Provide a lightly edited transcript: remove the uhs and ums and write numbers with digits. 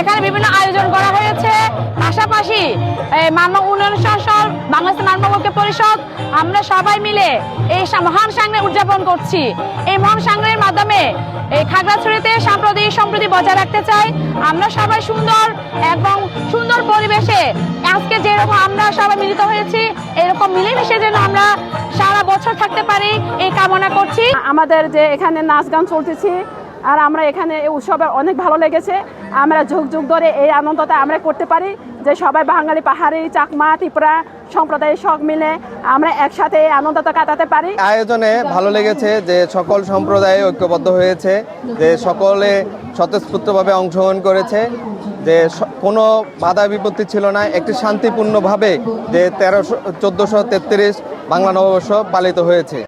এখানে বিভিন্ন আয়োজন করা হয়েছে। পাশাপাশি মানব উন্নয়ন সংসদ, বাংলাদেশ মানব ঐক্য পরিষদ, আমরা সবাই মিলে এই মহান সংগ্রাম উদযাপন করছি। এই মহান সংগ্রামের মাধ্যমে এই খাগড়াছড়িতে সাম্প্রদায়িক সম্প্রীতি বজায় রাখতে চাই। আমরা সবাই সুন্দর পরিবেশে আজকে যেরকম আমরা সবাই মিলিত হয়েছি, এরকম মিলেমিশে যেন আমরা সারা বছর থাকতে পারি এই কামনা করছি। আমাদের যে এখানে নাচ গান চলতেছি, আর আমরা এখানে এই উৎসবে অনেক ভালো লেগেছে। আমরা যুগ যুগ ধরে এই আনন্দটা আমরা করতে পারি, যে সবাই বাঙালি, পাহাড়ি, চাকমা, ত্রিপুরা সম্প্রদায়ের সব মিলে আমরা একসাথে এই আনন্দটা কাটাতে পারি। আয়োজনে ভালো লেগেছে যে সকল সম্প্রদায় ঐক্যবদ্ধ হয়েছে, যে সকলে স্বতঃস্ফূর্তভাবে অংশগ্রহণ করেছে, যে কোনো বাধা বিপত্তি ছিল না। একটি শান্তিপূর্ণভাবে যে 1433 বাংলা নববর্ষ পালিত হয়েছে।